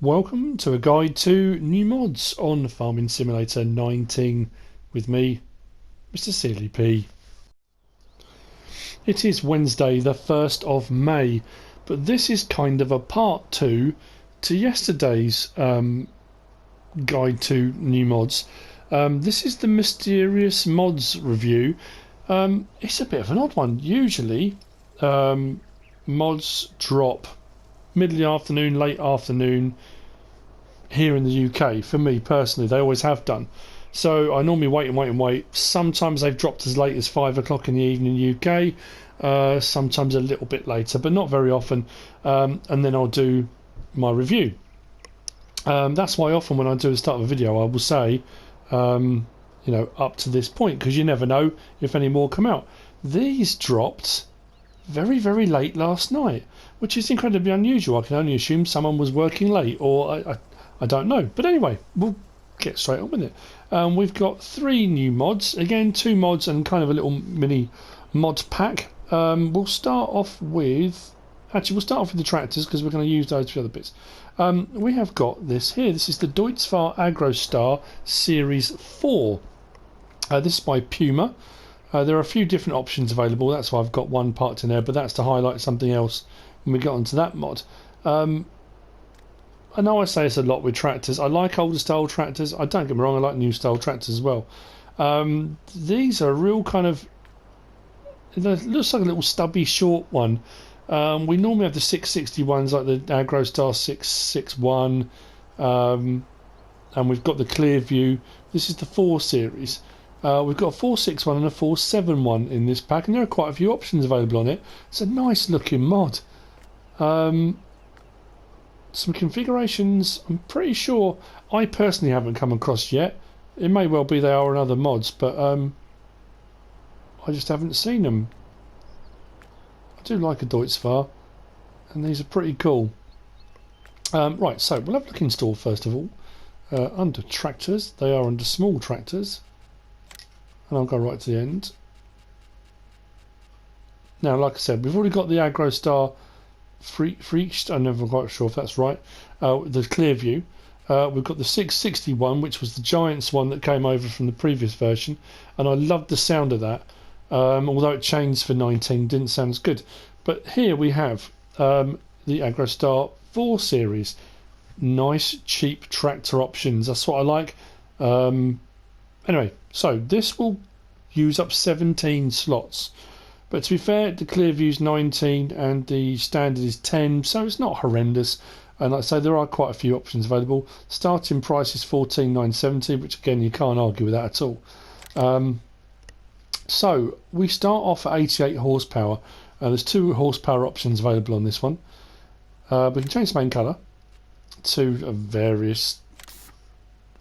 Welcome to a guide to new mods on Farming Simulator 19 with me, MrSealyp. It is Wednesday the 1st of May, but this is kind of a part 2 to yesterday's guide to new mods. This is the Mysterious Mods review. It's a bit of an odd one. Usually mods drop middle of the afternoon, late afternoon here in the UK. For me personally, they always have done. So I normally wait. Sometimes they've dropped as late as 5 o'clock in the evening UK, sometimes a little bit later, but not very often. And then I'll do my review. That's why often when I do the start of a video, I will say, up to this point, because you never know if any more come out. These dropped very, very late last night, which is incredibly unusual. I can only assume someone was working late, or I don't know. But anyway, we'll get straight on with it. We've got 3 new mods. Again, 2 mods and kind of a little mini mod pack. We'll start off with the tractors, because we're going to use those for other bits. We have got this here. This is the Deutz-Fahr AgroStar Series 4. This is by Puma. There are a few different options available. That's why I've got one part in there, but that's to highlight something else when we get onto that mod. I know I say this a lot with tractors. I like older style tractors. I don't get me wrong, I like new style tractors as well. These are a real kind of, it looks like a little stubby short one. We normally have the 660 ones like the AgroStar 661, and we've got the Clearview. This is the 4 series. We've got a 461 and a 471 in this pack, and there are quite a few options available on it. It's a nice looking mod. Some configurations I'm pretty sure I personally haven't come across yet. It may well be they are in other mods, but I just haven't seen them. I do like a Deutz-Fahr, and these are pretty cool. Right, so we'll have a look in store first of all. Under tractors, they are under small tractors, and I'll go right to the end. Now, like I said, we've already got the AgroStar Freaked, I'm never quite sure if that's right, the Clearview. We've got the 661, which was the Giants one that came over from the previous version, and I loved the sound of that, although it changed for 19, didn't sound as good. But here we have the AgroStar 4 series. Nice cheap tractor options, that's what I like. Anyway, so this will use up 17 slots. But to be fair, the Clearview's 19 and the standard is 10, so it's not horrendous. And like I say, there are quite a few options available. Starting price is 14,970, which again you can't argue with that at all. So we start off at 88 horsepower. There's 2 horsepower options available on this one. We can change the main colour to a various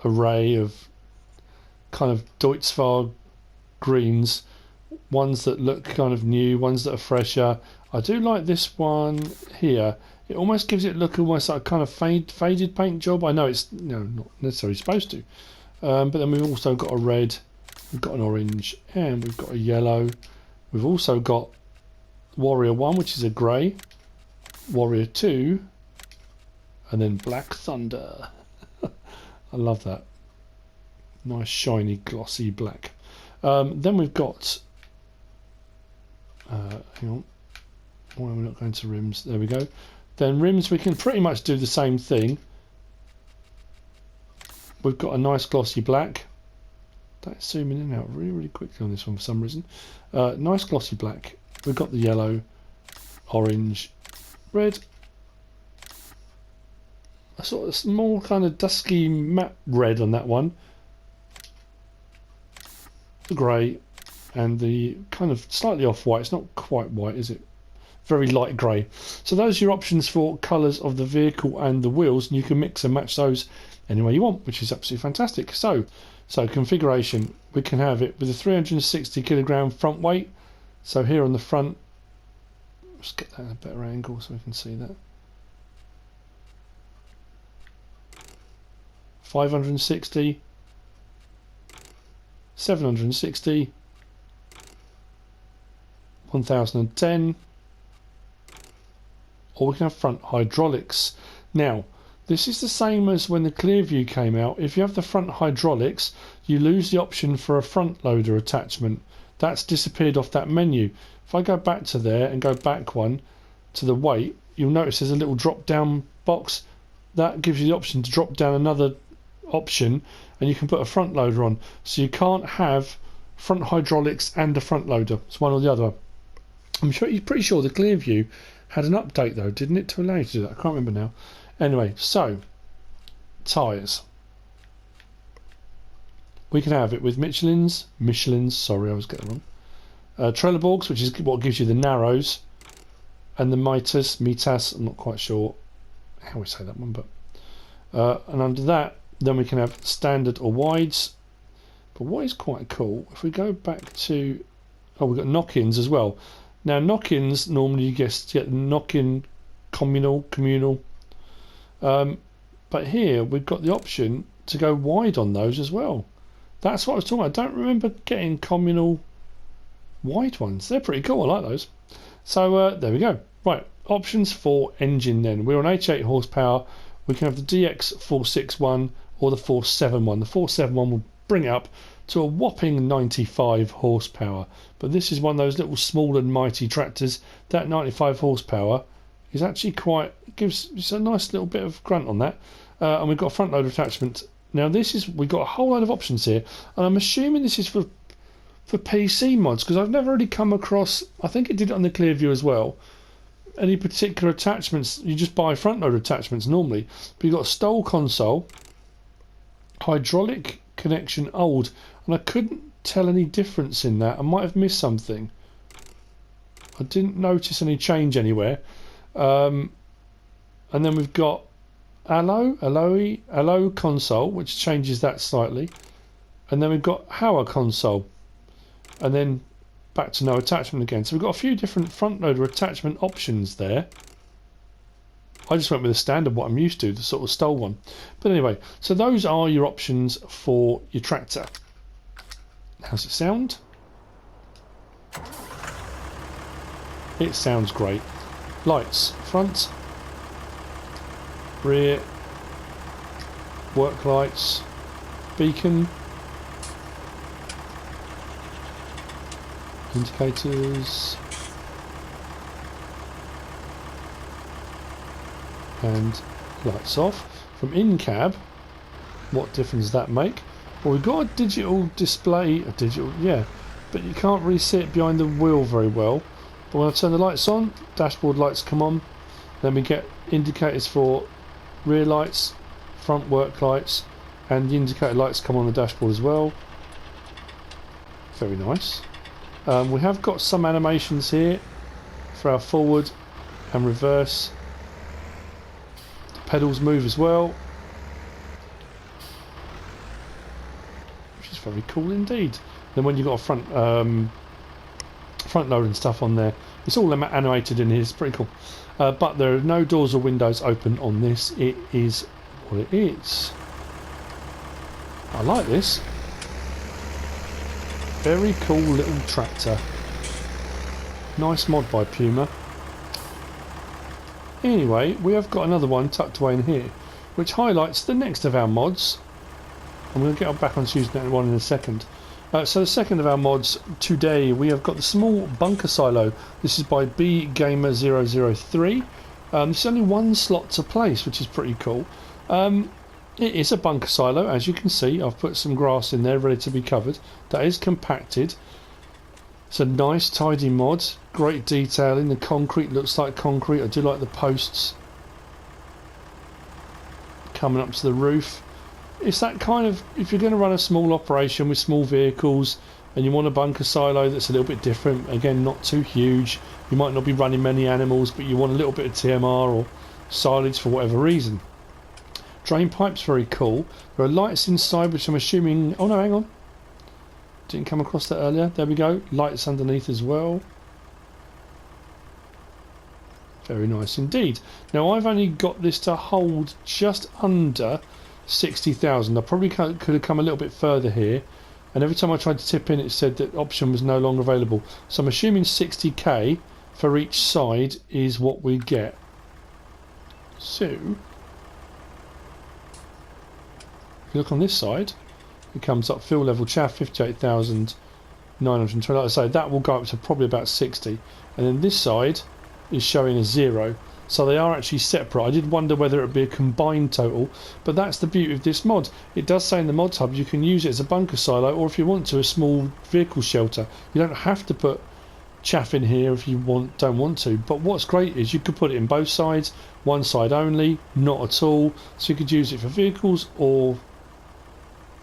array of kind of Deutz-Fahr greens. Ones that look kind of new, ones that are fresher. I do like this one here. It almost gives it look almost like a kind of faded paint job. I know it's not necessarily supposed to, but then we've also got a red, we've got an orange, and we've got a yellow. We've also got Warrior 1, which is a grey, Warrior 2, and then Black Thunder. I love that. Nice shiny glossy black. Then we've got hang on, why are we not going to rims? There we go. Then rims, we can pretty much do the same thing. We've got a nice glossy black. That's zooming in and out really quickly on this one for some reason. Nice glossy black. We've got the yellow, orange, red, a sort of small kind of dusky matte red on that one, the grey, and the kind of slightly off-white. It's not quite white, is it? Very light grey. So those are your options for colours of the vehicle and the wheels, and you can mix and match those any way you want, which is absolutely fantastic. So configuration, we can have it with a 360 kilogram front weight. So here on the front, let's get that at a better angle so we can see that. 560, 760, 1010, or we can have front hydraulics. Now, This is the same as when the clear view came out. If you have the front hydraulics, you lose the option for a front loader attachment. That's disappeared off that menu. If I go back to there and go back one to the weight, you'll notice there's a little drop down box. That gives you the option to drop down another option, and you can put a front loader on. So you can't have front hydraulics and a front loader. It's one or the other. I'm pretty sure the clear view had an update though, didn't it, to allow you to do that? I can't remember now. Anyway, so tyres. We can have it with Michelin's. Sorry, I was getting it wrong. Trelleborgs, which is what gives you the narrows, and the Mitas. I'm not quite sure how we say that one, but and under that, then we can have standard or wides. But what is quite cool, if we go back to, we've got knock-ins as well. Now knock-ins normally you get knock-in communal. But here we've got the option to go wide on those as well. That's what I was talking about. I don't remember getting communal wide ones. They're pretty cool. I like those. So there we go. Right, options for engine then. We're on 88 horsepower. We can have the DX461 or the 471. The 471 will bring it up to a whopping 95 horsepower. But this is one of those little small and mighty tractors. That 95 horsepower is actually gives a nice little bit of grunt on that. And we've got a front loader attachment. Now we've got a whole load of options here, and I'm assuming this is for PC mods, because I've never really come across, I think it did it on the Clearview as well, any particular attachments. You just buy front loader attachments normally, but you've got a stall console, hydraulic connection old, and I couldn't tell any difference in that. I might have missed something. I didn't notice any change anywhere. And then we've got alloy console, which changes that slightly, and then we've got Hauer console, and then back to no attachment again. So we've got a few different front loader attachment options there. I just went with the standard, what I'm used to, the sort of stole one. But anyway, so those are your options for your tractor. How's it sound? It sounds great. Lights, front, rear, work lights, beacon, indicators, and lights off. From InCab, what difference does that make? Well, we've got a digital display, but you can't really see it behind the wheel very well. But when I turn the lights on, dashboard lights come on. Then we get indicators for rear lights, front work lights, and the indicator lights come on the dashboard as well. Very nice. We have got some animations here for our forward and reverse. The pedals move as well, which is very cool indeed. Then when you've got a front loader and stuff on there, it's all animated in here. It's pretty cool. But there are no doors or windows open on this. It is what it is. I like this. Very cool little tractor. Nice mod by Puma. Anyway, we have got another one tucked away in here, which highlights the next of our mods. I'm going to get back on to using that one in a second. So the second of our mods today, we have got the small bunker silo. This is by BGamer 003. There's only one slot to place, which is pretty cool. It is a bunker silo, as you can see. I've put some grass in there ready to be covered. That is compacted. It's a nice tidy mod. Great detailing. The concrete looks like concrete. I do like the posts coming up to the roof. It's that kind of, if you're going to run a small operation with small vehicles and you want a bunker silo that's a little bit different, again not too huge, you might not be running many animals, but you want a little bit of TMR or silage for whatever reason. Drain pipe's very cool. There are lights inside, which I'm assuming, oh no, hang on, didn't come across that earlier. There we go, lights underneath as well. Very nice indeed. Now I've only got this to hold just under 60,000. I probably could have come a little bit further here, and every time I tried to tip in it said that option was no longer available. So I'm assuming 60k for each side is what we get. So If you look on this side, it comes up fuel level chaff 58,920. Like I say, that will go up to probably about 60, and then this side is showing a 0. So they are actually separate. I did wonder whether it would be a combined total, but that's the beauty of this mod. It does say in the Modhub you can use it as a bunker silo, or if you want to, a small vehicle shelter. You don't have to put chaff in here if you don't want to. But what's great is you could put it in both sides, one side only, not at all. So you could use it for vehicles or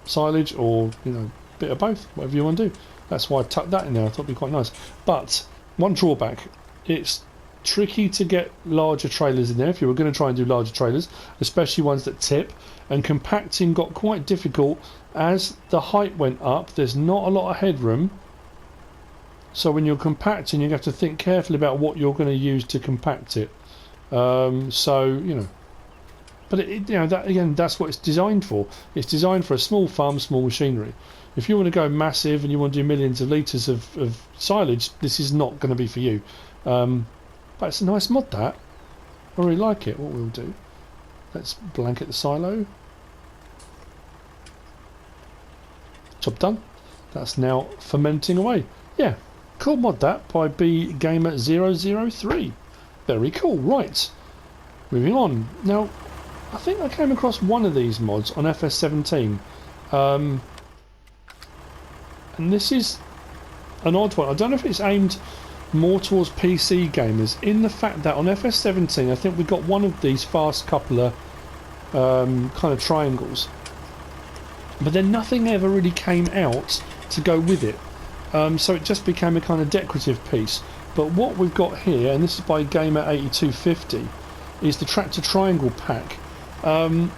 silage, or a bit of both, whatever you want to do. That's why I tucked that in there. I thought it'd be quite nice. But one drawback: it's tricky to get larger trailers in there if you were going to try and do larger trailers, especially ones that tip, and compacting got quite difficult as the height went up. There's not a lot of headroom, so when you're compacting you have to think carefully about what you're going to use to compact it. But that again, that's what it's designed for. It's designed for a small farm, small machinery. If you want to go massive and you want to do millions of litres of silage, this is not going to be for you. But it's a nice mod, that. I really like it. What we'll do, let's blanket the silo. Job done. That's now fermenting away. Yeah, cool mod that by BGamer 003. Very cool. Right, moving on. Now, I think I came across one of these mods on FS17. And this is an odd one. I don't know if it's aimed more towards PC gamers, in the fact that on FS17 I think we got one of these fast coupler kind of triangles, but then nothing ever really came out to go with it, so it just became a kind of decorative piece. But what we've got here, and this is by Gamer 8250, is the tractor triangle pack.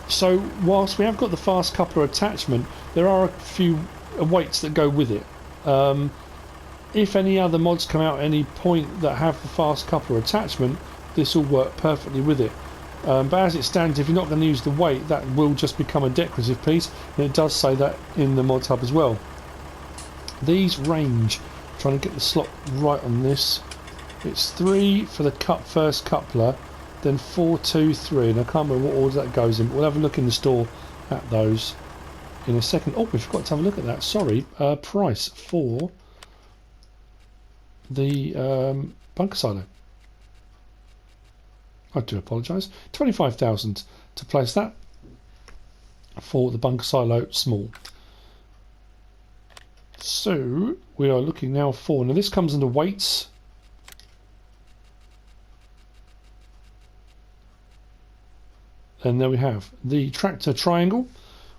So whilst we have got the fast coupler attachment, there are a few weights that go with it. If any other mods come out at any point that have the fast coupler attachment, this will work perfectly with it. But as it stands, if you're not going to use the weight, that will just become a decorative piece, and it does say that in the Modhub as well. These range, trying to get the slot right on this, it's 3 for the first coupler, then 4, 2, 3, and I can't remember what order that goes in, but we'll have a look in the store at those in a second. Oh, we forgot to have a look at that, sorry. Price for the bunker silo. I do apologise. 25,000 to place that for the bunker silo small. So we are looking now for, now this comes under weights. And there we have the tractor triangle,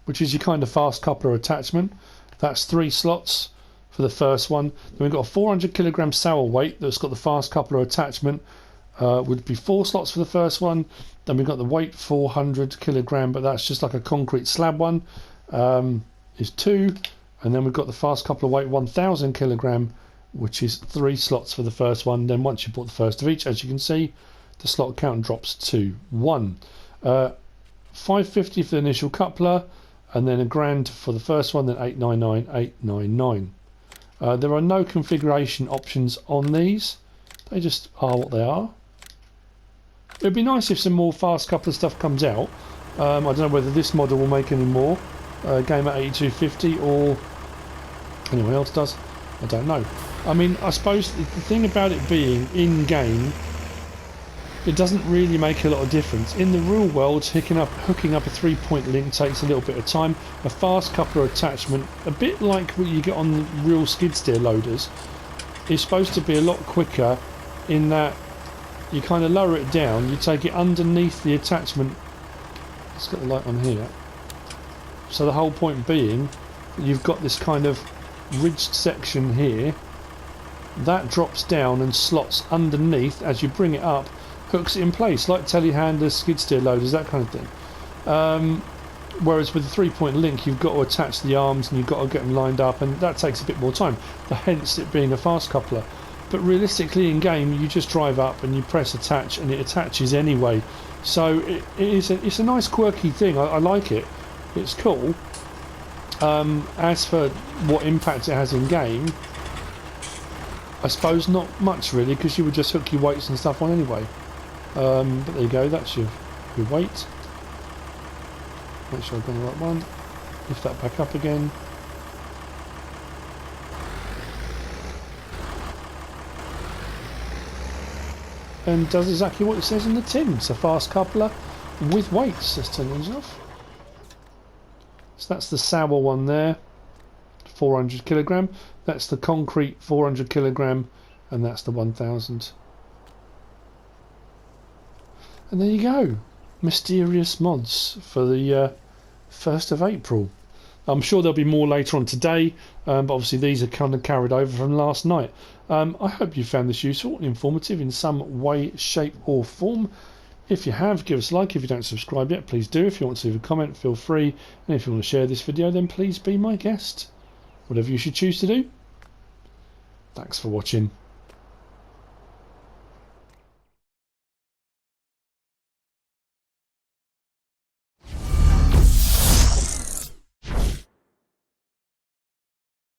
which is your kind of fast coupler attachment. That's 3 slots for the first one. Then we've got a 400 kilogram sour weight that's got the fast coupler attachment. Would be 4 slots for the first one. Then we've got the weight 400 kilogram, but that's just like a concrete slab one, is 2. And then we've got the fast coupler weight 1000 kilogram, which is 3 slots for the first one. Then once you bought the first of each, as you can see, the slot count drops to 1. 550 for the initial coupler, and then £1,000 for the first one, then 899, 899. There are no configuration options on these. They just are what they are. It would be nice if some more fast coupler stuff comes out. I don't know whether this model will make any more, Gamer 8250, or anyone else does. I don't know. I mean, I suppose the thing about it being in-game, it doesn't really make a lot of difference. In the real world, hooking up a 3-point link takes a little bit of time. A fast coupler attachment, a bit like what you get on the real skid steer loaders, is supposed to be a lot quicker, in that you kind of lower it down, you take it underneath the attachment. Let's get the light on here. So the whole point being, you've got this kind of ridged section here that drops down and slots underneath as you bring it up, hooks it in place like telehandlers, skid steer loaders, that kind of thing. Whereas with the 3-point link, you've got to attach the arms and you've got to get them lined up, and that takes a bit more time, hence it being a fast coupler. But realistically, in game, you just drive up and you press attach and it attaches anyway. So it's a nice quirky thing. I like it. It's cool. As for what impact it has in game, I suppose not much really, because you would just hook your weights and stuff on anyway. But there you go, that's your weight. Make sure I've got the right one. Lift that back up again. And does exactly what it says in the tin. It's a fast coupler with weights. Let's turn the engine off. So that's the sour one there, 400 kilogram. That's the concrete 400 kilogram, and that's the 1000. And there you go. Mysterious mods for the 1st of April. I'm sure there'll be more later on today, but obviously these are kind of carried over from last night. I hope you found this useful and informative in some way, shape or form. If you have, give us a like. If you don't subscribe yet, please do. If you want to leave a comment, feel free. And if you want to share this video, then please be my guest. Whatever you should choose to do. Thanks for watching.